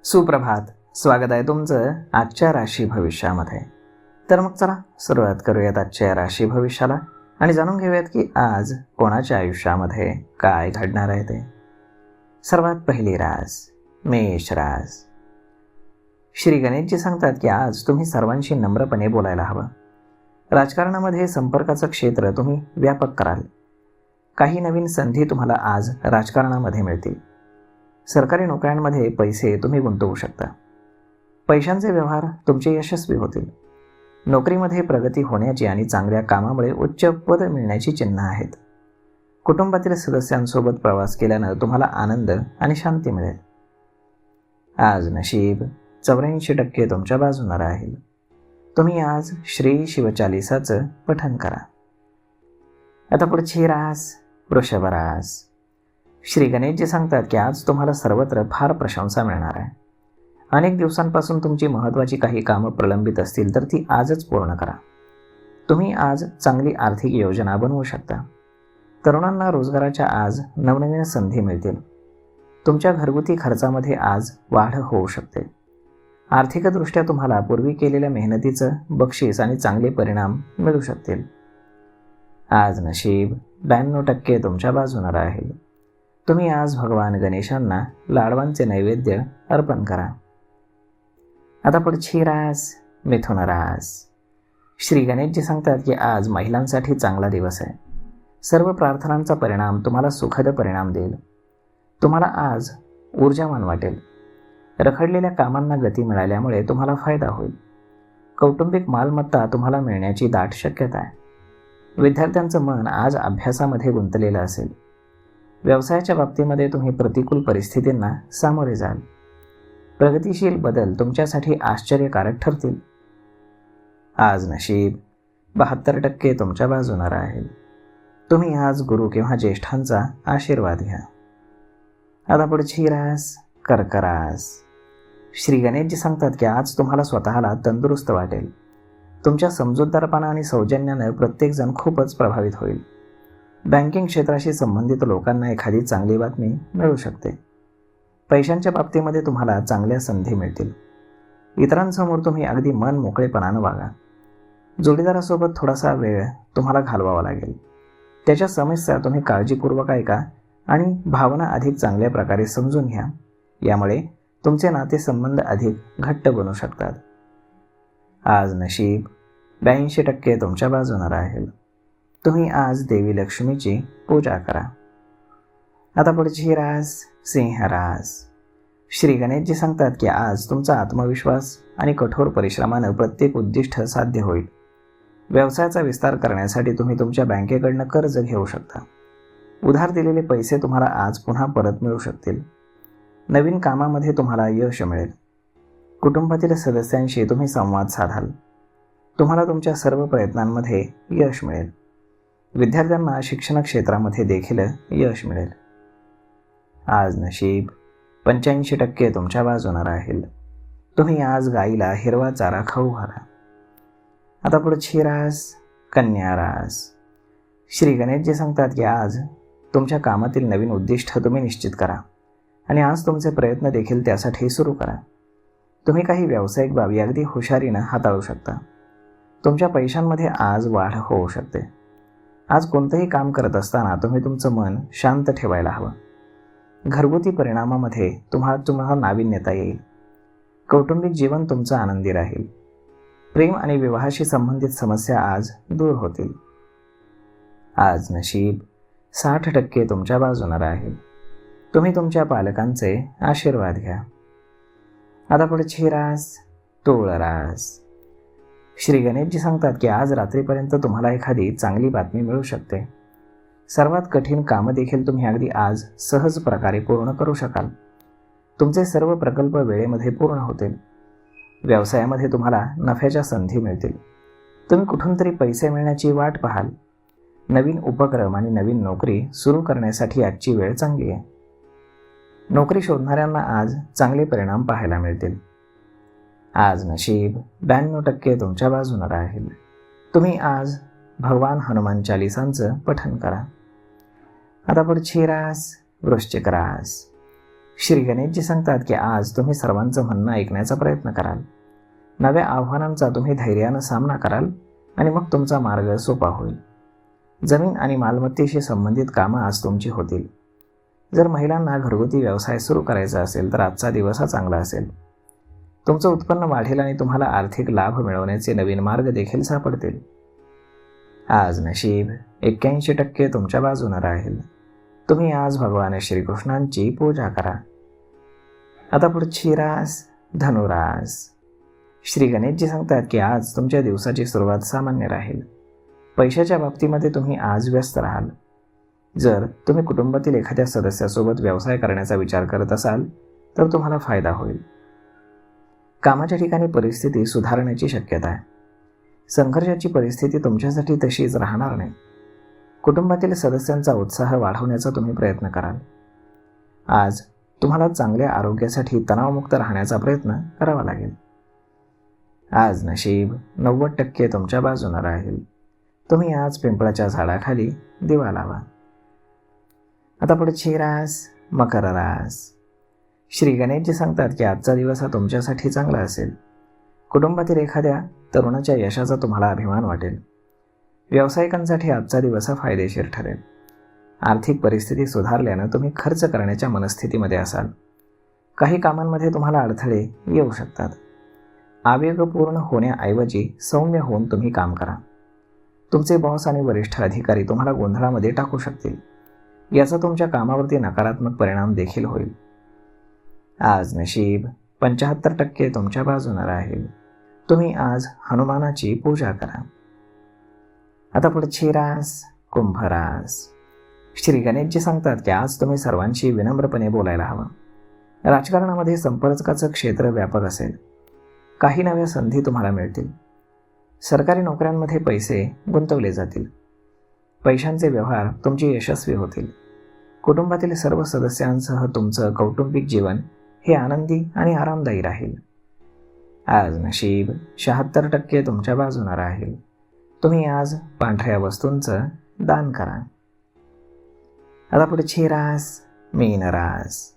सुप्रभात. स्वागत आहे तुमचं आजच्या राशी भविष्यामध्ये. तर मग चला सुरुवात करूयात आजच्या राशी भविष्याला आणि जाणून घेऊयात की आज कोणाच्या आयुष्यामध्ये काय घडणार आहे ते. सर्वात पहिली रास मेष रास. श्री गणेशजी सांगतात की आज तुम्ही सर्वांशी नम्रपणे बोलायला हवं. राजकारणामध्ये संपर्काचं क्षेत्र तुम्ही व्यापक कराल. काही नवीन संधी तुम्हाला आज राजकारणामध्ये मिळतील. सरकारी नोकऱ्यांमध्ये पैसे तुम्ही गुंतवू शकता. पैशांचे व्यवहार तुमचे यशस्वी होतील. नोकरीमध्ये प्रगती होण्याची आणि चांगल्या कामामुळे उच्च पद मिळण्याची चिन्ह आहेत. कुटुंबातील सदस्यांसोबत प्रवास केल्यानं तुम्हाला आनंद आणि शांती मिळेल. आज नशीब 84% तुमच्या बाजूने राहील. तुम्ही आज श्री शिवचालिसाचं पठण करा. आता पुढची रास वृषभ रास. श्री गणेशजी सांगतात की आज तुम्हाला सर्वत्र फार प्रशंसा मिळणार आहे. अनेक दिवसांपासून तुमची महत्त्वाची काही कामं प्रलंबित असतील तर ती आजच पूर्ण करा. तुम्ही आज चांगली आर्थिक योजना बनवू शकता. तरुणांना रोजगाराच्या आज नवनवीन संधी मिळतील. तुमच्या घरगुती खर्चामध्ये आज वाढ होऊ शकते. आर्थिकदृष्ट्या तुम्हाला पूर्वी केलेल्या मेहनतीचं बक्षीस आणि चांगले परिणाम मिळू शकतील. आज नशीब 92% तुमच्या बाजूने राहील. तुम्ही आज भगवान गणेशांना लाडवांचे नैवेद्य अर्पण करा. आता पुढची रास मिथुन रास. श्री गणेशजी सांगतात की आज महिलांसाठी चांगला दिवस आहे. सर्व प्रार्थनांचा परिणाम तुम्हाला सुखद परिणाम देईल. तुम्हाला आज ऊर्जावान वाटेल. रखडलेल्या कामांना गती मिळाल्यामुळे तुम्हाला फायदा होईल. कौटुंबिक मालमत्ता तुम्हाला मिळण्याची दाट शक्यता आहे. विद्यार्थ्यांचं मन आज अभ्यासामध्ये गुंतलेलं असेल. व्यवसायाच्या बाबतीमध्ये तुम्ही प्रतिकूल परिस्थितींना सामोरे जाल. प्रगतिशील बदल तुमच्यासाठी आश्चर्यकारक ठरतील. आज नशीब 72% तुमच्या बाजूने राहील. तुम्ही आज गुरु किंवा ज्येष्ठांचा आशीर्वाद घ्या. आता पुढची रास कर्क रास. श्री गणेशजी सांगतात की आज तुम्हाला स्वतःला तंदुरुस्त वाटेल. तुमच्या समजूतदारपणा आणि सौजन्याने प्रत्येकजण खूपच प्रभावित होईल. बँकिंग क्षेत्राशी संबंधित लोकांना एखादी चांगली बातमी मिळू शकते. पैशांच्या बाबतीमध्ये तुम्हाला चांगल्या संधी मिळतील. इतरांसमोर तुम्ही अगदी मन मोकळेपणानं वागा. जोडीदारासोबत थोडासा वेळ तुम्हाला घालवावा लागेल. त्याच्या समस्या तुम्ही काळजीपूर्वक ऐका आणि भावना अधिक चांगल्या प्रकारे समजून घ्या. यामुळे तुमचे नातेसंबंध अधिक घट्ट बनू शकतात. आज नशीब 82% तुमच्या बाजूने राहील. तुम्ही आज देवी लक्ष्मीची पूजा करा. आता पुढची रास सिंह रास. श्री गणेशजी सांगतात की आज तुमचा आत्मविश्वास आणि कठोर परिश्रमानं प्रत्येक उद्दिष्ट साध्य होईल. व्यवसायाचा विस्तार करण्यासाठी तुम्ही तुमच्या बँकेकडनं कर्ज घेऊ शकता. उधार दिलेले पैसे तुम्हाला आज पुन्हा परत मिळू शकतील. नवीन कामामध्ये तुम्हाला यश मिळेल. कुटुंबातील सदस्यांशी तुम्ही संवाद साधाल. तुम्हाला तुमच्या सर्व प्रयत्नांमध्ये यश मिळेल. विद्यार्थ्यांना शिक्षण क्षेत्रामध्ये देखील यश मिळेल. आज नशीब 85% तुमच्या बाजूने राहील. तुम्ही आज गाईला हिरवा चारा खाऊ घाला. आता पुढची रास कन्या रास. श्री गणेशजी सांगतात की आज तुमच्या कामातील नवीन उद्दिष्ट तुम्ही निश्चित करा आणि आज तुमचे प्रयत्न देखील त्यासाठी सुरू करा. तुम्ही काही व्यावसायिक बाबी अगदी हुशारीनं हाताळू शकता. तुमच्या पैशांमध्ये आज वाढ होऊ शकते. आज कोणतंही काम करत असताना तुम्ही तुमचं मन शांत ठेवायला हवं. घरगुती परिणामामध्ये तुम्हाला नाविन्यता येईल. कौटुंबिक जीवन तुमचं आनंदी राहील. प्रेम आणि विवाहाशी संबंधित समस्या आज दूर होतील. आज नशीब 60% तुमच्या बाजूने राहील. तुम्ही तुमच्या पालकांचे आशीर्वाद घ्या. आता पुढची रास तुळ रास. श्री गणेशजी सांगतात की आज रात्रीपर्यंत तुम्हाला एखादी चांगली बातमी मिळू शकते. सर्वात कठीण कामं देखील तुम्ही अगदी आज सहज प्रकारे पूर्ण करू शकाल. तुमचे सर्व प्रकल्प वेळेमध्ये पूर्ण होतील. व्यवसायामध्ये तुम्हाला नफ्याच्या संधी मिळतील. तुम्ही कुठून तरी पैसे मिळण्याची वाट पाहाल. नवीन उपक्रम आणि नवीन नोकरी सुरू करण्यासाठी आजची वेळ चांगली आहे. नोकरी शोधणाऱ्यांना आज चांगले परिणाम पाहायला मिळतील. आज नशीब 92% तुमच्या बाजूने राहील. तुम्ही आज भगवान हनुमान चालिसांचं पठण करा. आता पुढची रास वृश्चिक रास. श्री गणेशजी सांगतात की आज तुम्ही सर्वांचं म्हणणं ऐकण्याचा प्रयत्न कराल. नव्या आव्हानांचा तुम्ही धैर्यानं सामना कराल आणि मग तुमचा मार्ग सोपा होईल. जमीन आणि मालमत्तेशी संबंधित कामं आज तुमची होतील. जर महिलांना घरगुती व्यवसाय सुरू करायचा असेल तर आजचा दिवस हा चांगला असेल. तुमचं उत्पन्न वाढेल आणि तुम्हाला आर्थिक लाभ मिळवण्याचे नवीन मार्ग देखील सापडतील. आज नशीब 81% तुमच्या बाजूने राहील. तुम्ही आज भगवान श्रीकृष्णांची पूजा करा. आता पुढची रास धनुरास. श्री गणेशजी सांगतात की आज तुमच्या दिवसाची सुरुवात सामान्य राहील. पैशाच्या बाबतीमध्ये तुम्ही आज व्यस्त राहाल. जर तुम्ही कुटुंबातील एखाद्या सदस्यासोबत व्यवसाय करण्याचा विचार करत असाल तर तुम्हाला फायदा होईल. कामाच्या ठिकाणी परिस्थिती सुधारण्याची शक्यता आहे. संघर्षाची परिस्थिती तुमच्यासाठी तशीच राहणार नाही. कुटुंबातील सदस्यांचा उत्साह वाढवण्याचा तुम्ही प्रयत्न कराल. आज तुम्हाला चांगल्या आरोग्यासाठी तणावमुक्त राहण्याचा प्रयत्न करावा लागेल. आज नशीब 90% तुमच्या बाजूने राहील. तुम्ही आज पिंपळाच्या झाडाखाली दिवा लावा. आता पुढची रास मकर रास. श्री गणेशजी सांगतात की आजचा दिवस हा तुमच्यासाठी चांगला असेल. कुटुंबातील एखाद्या तरुणाच्या यशाचा तुम्हाला अभिमान वाटेल. व्यावसायिकांसाठी आजचा दिवस हा फायदेशीर ठरेल. आर्थिक परिस्थिती सुधारल्यानं तुम्ही खर्च करण्याच्या मनस्थितीमध्ये असाल. काही कामांमध्ये तुम्हाला अडथळे येऊ शकतात. आवेगपूर्ण होण्याऐवजी सौम्य होऊन तुम्ही काम करा. तुमचे बॉस आणि वरिष्ठ अधिकारी तुम्हाला गोंधळामध्ये टाकू शकतील. याचा तुमच्या कामावरती नकारात्मक परिणाम देखील होईल. आज नशीब 75% तुमच्या बाजूने राहील. तुम्ही आज हनुमानाची पूजा करा. आता पुढची रास कुंभ रास. श्री गणेशजी सांगतात की आज तुम्ही सर्वांशी विनम्रपणे बोलायला हवं. राजकारणामध्ये संपर्काचं क्षेत्र व्यापक असेल. काही नव्या संधी तुम्हाला मिळतील. सरकारी नोकऱ्यांमध्ये पैसे गुंतवले जातील. पैशांचे व्यवहार तुमचे यशस्वी होतील. कुटुंबातील सर्व सदस्यांसह तुमचं कौटुंबिक जीवन हे आनंदी आणि आरामदायी राहील. आज नशीब 76% तुमच्या बाजूने राहील. तुम्ही आज पांढऱ्या वस्तूंचं दान करा. आता पुढची रास मीन रास.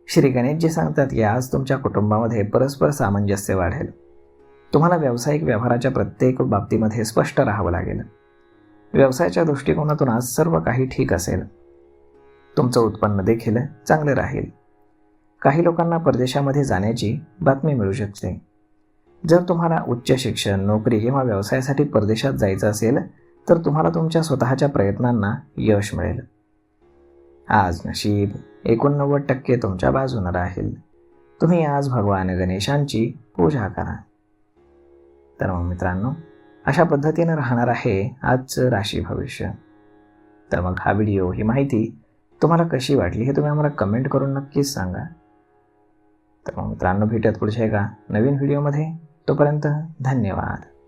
श्री गणेशजी सांगतात की आज तुमच्या कुटुंबामध्ये परस्पर सामंजस्य वाढेल. तुम्हाला व्यावसायिक व्यवहाराच्या प्रत्येक बाबतीमध्ये स्पष्ट राहावं लागेल. व्यवसायाच्या दृष्टिकोनातून आज सर्व काही ठीक असेल. तुमचं उत्पन्न देखील चांगले राहील. काही लोकांना परदेशामध्ये जाण्याची बातमी मिळू शकते. जर तुम्हाला उच्च शिक्षण, नोकरी किंवा व्यवसायासाठी परदेशात जायचं असेल तर तुम्हाला तुमच्या स्वतःच्या प्रयत्नांना यश मिळेल. आज नशीब 89% तुमच्या बाजूने राहील. तुम्ही आज भगवान गणेशांची पूजा करा. तर मग मित्रांनो, अशा पद्धतीनं राहणार आहे आजचं राशी भविष्य. तर मग हा व्हिडिओ, ही माहिती तुम्हाला कशी वाटली हे तुम्ही आम्हाला कमेंट करून नक्कीच सांगा. तर मग मित्रांनो, भेटूयात पुढच्या एका नवीन व्हिडिओमध्ये. तोपर्यंत धन्यवाद.